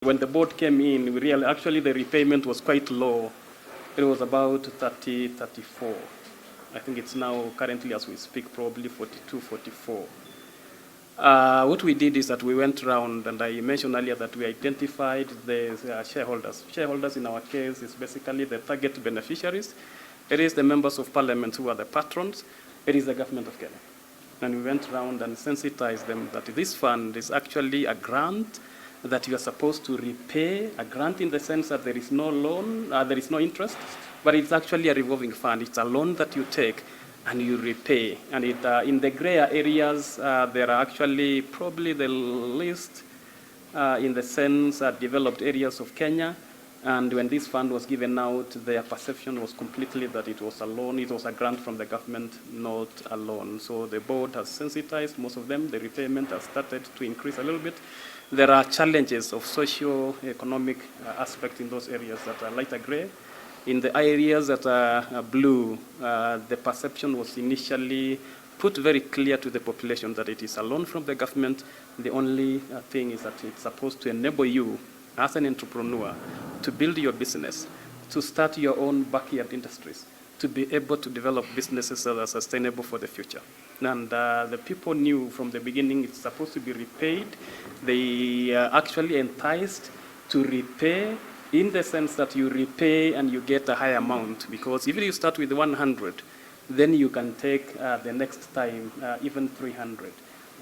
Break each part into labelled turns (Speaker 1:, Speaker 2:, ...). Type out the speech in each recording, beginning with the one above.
Speaker 1: When the board came in, actually the repayment was quite low. It was about 30, 34. I think it's now currently as we speak probably 42, 44. What we did is that we went around, and I mentioned earlier that we identified the shareholders. Shareholders in our case is basically the target beneficiaries. It is the members of parliament who are the patrons. It is the government of Kenya. And we went around and sensitized them that this fund is actually a grant that you are supposed to repay, a grant in the sense that there is no loan, there is no interest, but it's actually a revolving fund. It's a loan that you take and you repay. And in the gray areas, there are actually probably the least in the sense developed areas of Kenya. And when this fund was given out, their perception was completely that it was a loan. It was a grant from the government, not a loan. So the board has sensitized most of them. The repayment has started to increase a little bit. There are challenges of socio-economic aspect in those areas that are lighter gray. In the areas that are blue, the perception was initially put very clear to the population that it is a loan from the government. The only thing is that it's supposed to enable you as an entrepreneur to build your business, to start your own backyard industries, to be able to develop businesses that are sustainable for the future. And the people knew from the beginning it's supposed to be repaid. They actually enticed to repay in the sense that you repay and you get a high amount, because if you start with 100, then you can take the next time even 300.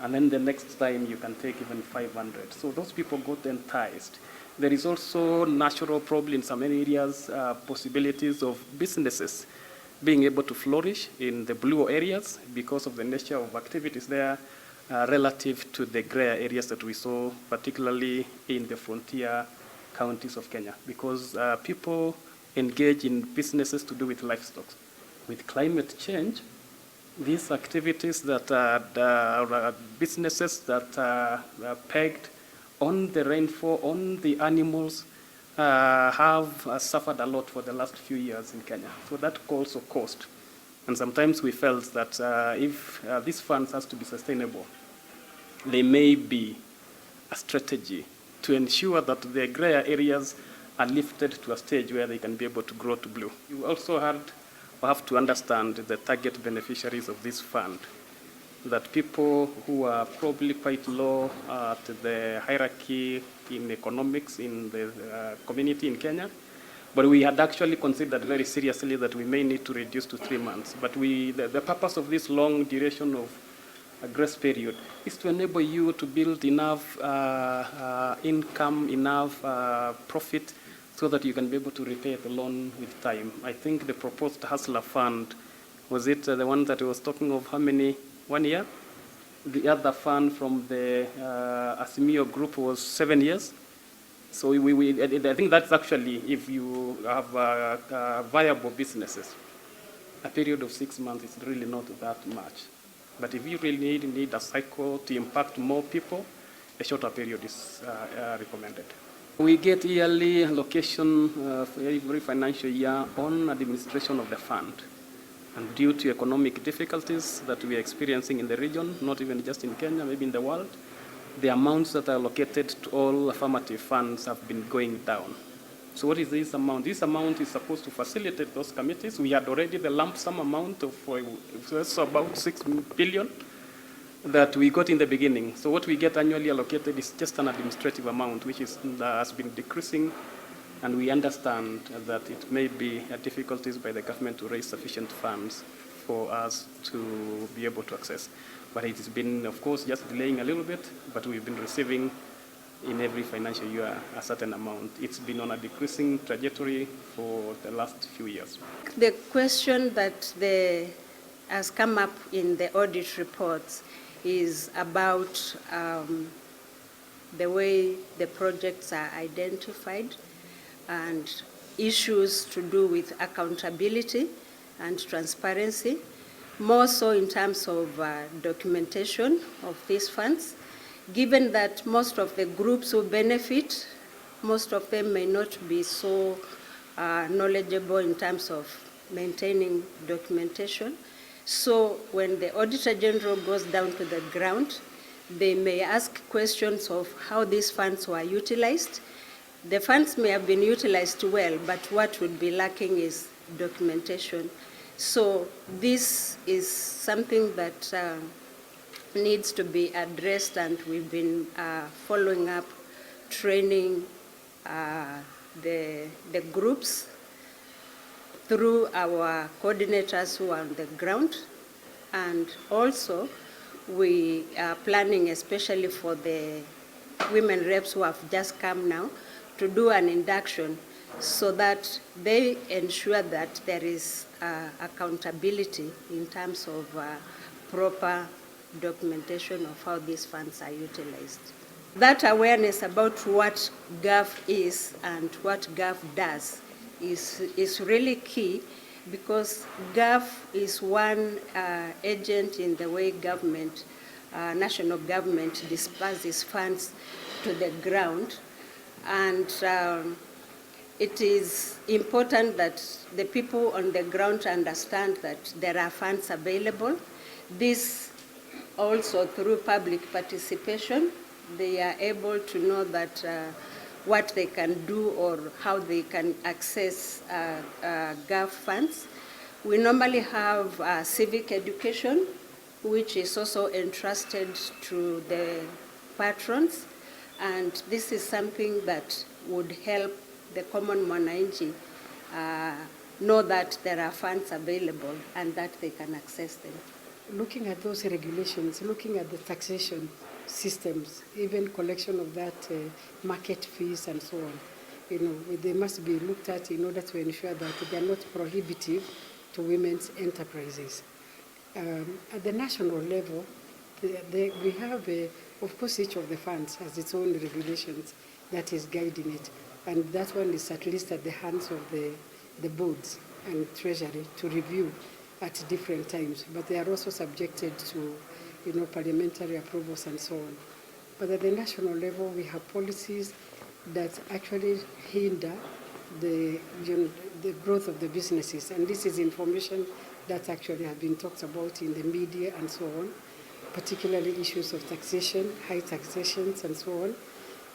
Speaker 1: And then the next time you can take even 500. So those people got enticed. There is also natural, probably in some areas, possibilities of businesses being able to flourish in the blue areas because of the nature of activities there relative to the gray areas that we saw, particularly in the frontier counties of Kenya, because people engage in businesses to do with livestock. With climate change, these activities that are businesses that are pegged on the rainfall, on the animals, have suffered a lot for the last few years in Kenya. So that also cost. And sometimes we felt that if these funds has to be sustainable, there may be a strategy to ensure that the gray areas are lifted to a stage where they can be able to grow to blue. You also have to understand the target beneficiaries of this fund, that people who are probably quite low at the hierarchy in economics in the community in Kenya. But we had actually considered very seriously that we may need to reduce to 3 months. But the purpose of this long duration of a grace period is to enable you to build enough income, enough profit, so that you can be able to repay the loan with time. I think the proposed Hustler Fund, was it the one that I was talking of, how many? 1 year? The other fund from the Asimio group was 7 years. So I think that's actually, if you have viable businesses, a period of 6 months is really not that much. But if you really need a cycle to impact more people, a shorter period is recommended. We get yearly allocation for every financial year on administration of the fund. And due to economic difficulties that we are experiencing in the region, not even just in Kenya, maybe in the world, the amounts that are allocated to all affirmative funds have been going down. So what is this amount? This amount is supposed to facilitate those committees. We had already the lump sum amount of about 6 billion that we got in the beginning. So what we get annually allocated is just an administrative amount, which has been decreasing. And we understand that it may be difficulties by the government to raise sufficient funds for us to be able to access. But it has been, of course, just delaying a little bit, but we've been receiving in every financial year a certain amount. It's been on a decreasing trajectory for the last few years.
Speaker 2: The question that has come up in the audit reports is about the way the projects are identified and issues to do with accountability and transparency, more so in terms of documentation of these funds, given that most of the groups who benefit, most of them may not be so knowledgeable in terms of maintaining documentation. So when the Auditor General goes down to the ground, they may ask questions of how these funds were utilized, the funds may have been utilized well, but what would be lacking is documentation. So this is something that needs to be addressed, and we've been following up, training the groups through our coordinators who are on the ground. And also we are planning, especially for the women reps who have just come now, to do an induction so that they ensure that there is accountability in terms of proper documentation of how these funds are utilized. That awareness about what GAF is and what GAF does is really key, because GAF is one agent in the way government, national government, disperses funds to the ground. And it is important that the people on the ground understand that there are funds available. This also through public participation, they are able to know that what they can do or how they can access GAF funds. We normally have civic education, which is also entrusted to the patrons, and this is something that would help the common mwananchi know that there are funds available and that they can access them.
Speaker 3: Looking at those regulations, looking at the taxation systems, even collection of that market fees and so on, they must be looked at in order to ensure that they are not prohibitive to women's enterprises. At the national level, we have, of course, each of the funds has its own regulations that is guiding it, and that one is at least at the hands of the boards and treasury to review at different times, but they are also subjected to parliamentary approvals and so on. But at the national level, we have policies that actually hinder the growth of the businesses, and this is information that actually has been talked about in the media and so on, particularly issues of taxation, high taxations and so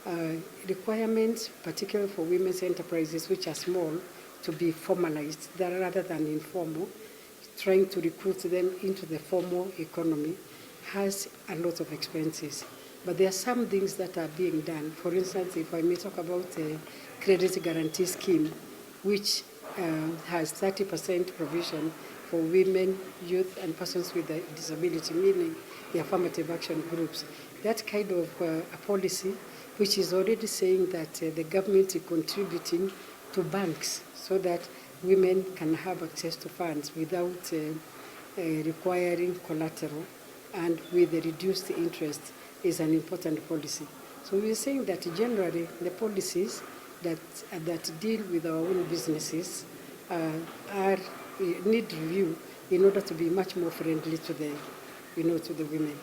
Speaker 3: on, requirements, particularly for women's enterprises which are small, to be formalized rather than informal. Trying to recruit them into the formal economy has a lot of expenses. But there are some things that are being done. For instance, if I may talk about the credit guarantee scheme, which has 30% provision for women, youth, and persons with a disability, meaning the affirmative action groups. That kind of a policy, which is already saying that the government is contributing to banks so that women can have access to funds without requiring collateral and with a reduced interest, is an important policy. So we're saying that generally the policies that deal with our own businesses need review in order to be much more friendly to the, to the women.